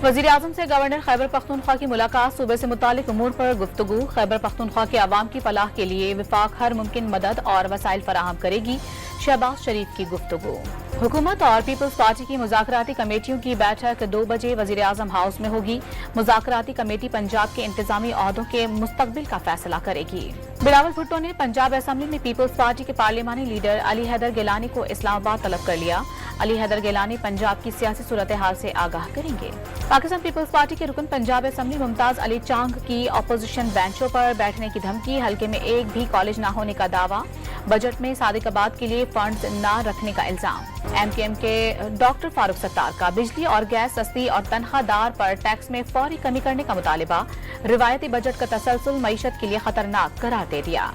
वज़ीर आज़म से गवर्नर खैबर पख्तूनख्वा की मुलाकात, सूबे से मुतालिक उमूर पर गुफ्तगू। खैबर पख्तूनख्वा के अवाम की फलाह के लिए विफाक हर मुमकिन मदद और वसाइल फराहम करेगी, शहबाज शरीफ की गुफ्तगू। हुकूमत और पीपल्स पार्टी की मुज़ाकराती कमेटियों की बैठक 2 बजे वज़ीर आज़म हाउस में होगी। मुज़ाकराती कमेटी पंजाब के इंतजामी ओहदों के मुस्तकबिल का फैसला करेगी। बिलावल भुट्टो ने पंजाब असेंबली में पीपल्स पार्टी के पार्लिमानी लीडर अली हैदर गिलानी को इस्लामाबाद तलब कर लिया। अली हैदर गिलानी पंजाब की सियासी सूरत हाल से आगाह करेंगे। पाकिस्तान पीपल्स पार्टी के रुकन पंजाब असेंबली मुमताज अली चांग की अपोजिशन बेंचों पर बैठने की धमकी, हल्के में एक भी कॉलेज न होने का दावा, बजट में सादिकाबाद के लिए फंड्स न रखने का इल्जाम। एमकेएम के डॉक्टर फारूक सत्तार का बिजली और गैस सस्ती और तनख्वाहदार पर टैक्स में फौरी कमी करने का मुतालिबा, रिवायती बजट का तसलसल मईशत के लिए खतरनाक करार दे दिया।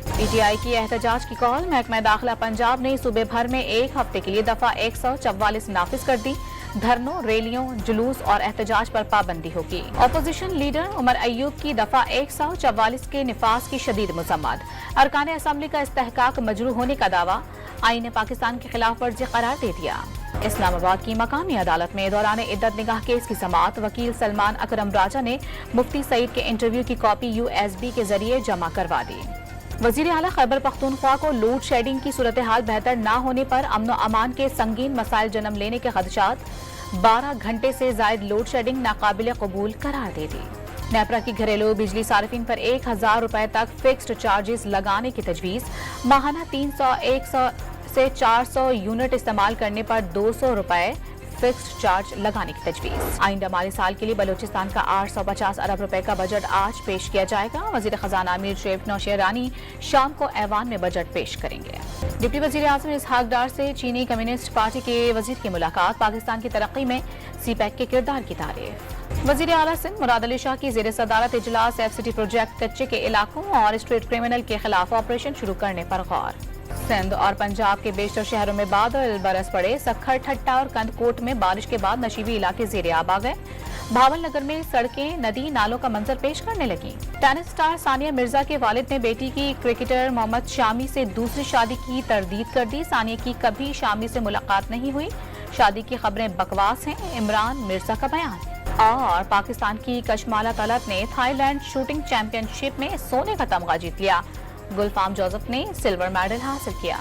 पीटीआई की एहतजाज की कॉल, महकमा दाखिला पंजाब ने सूबे भर में एक हफ्ते के लिए दफा 144 नाफिज कर दी। धरनों, रैलियों, जुलूस और एहतजाज पर पाबंदी होगी। अपोजिशन लीडर उमर अयूब की दफा 144 के निफाज की शदीद मजम्मत, अरकान असम्बली का इस्तेहकाक मजरू होने का दावा, आईन ने पाकिस्तान के खिलाफ वर्जी करार दे दिया। इस्लामाबाद की मकामी अदालत में दौरान इद्दत निगाह केस की समाअत, वकील सलमान अकरम राजा ने मुफ्ती सईद के इंटरव्यू की कॉपी USB के जरिए जमा करवा दी। वजीर आला खैबर पख्तूनख्वा को लोड शेडिंग की सूरत हाल बेहतर न होने पर अमन अमान के संगीन मसाइल जन्म लेने के खदशात, 12 घंटे से जायद लोड शेडिंग नाकाबिल कबूल करार दे दी। नेपरा की घरेलू बिजली सार्फिन पर 1000 रुपए तक फिक्स्ड चार्जेस लगाने की तजवीज, माहाना 300, 100 से 400 यूनिट इस्तेमाल करने पर 200 रुपए फिक्स्ड चार्ज लगाने की तजवीज। आइंदा माली साल के लिए बलूचिस्तान का 850 अरब रुपए का बजट आज पेश किया जाएगा। वजीर खजाना मीर शेख नौशेर रानी शाम को ऐवान में बजट पेश करेंगे। डिप्टी वजीर आज़म इसहाक डार से चीनी कम्युनिस्ट पार्टी के वजीर की मुलाकात, पाकिस्तान की तरक्की में सीपैक के किरदार की तारीफ। वजीर आला सिंध मुराद अली शाह की जेर सदारत इजलास FCT प्रोजेक्ट कच्चे के इलाकों और स्ट्रीट क्रिमिनल के खिलाफ ऑपरेशन शुरू करने पर गौर। सिंध और पंजाब के बेशतर शहरों में बादल बरस पड़े। सक्खर, ठट्टा और कंदकोट में बारिश के बाद नशीबी इलाके ज़ेरे आब आ गए। भावल नगर में सड़कें नदी नालों का मंजर पेश करने लगी। टेनिस स्टार सानिया मिर्जा के वालिद ने बेटी की क्रिकेटर मोहम्मद शामी से दूसरी शादी की तरदीद कर दी। सानिया की कभी शामी से मुलाकात नहीं हुई, शादी की खबरें बकवास हैं, इमरान मिर्जा का बयान। और पाकिस्तान की कशमाला तलत ने थाईलैंड शूटिंग चैंपियनशिप में सोने का तमगा जीत लिया। गुलफाम जोसेफ ने सिल्वर मेडल हासिल किया।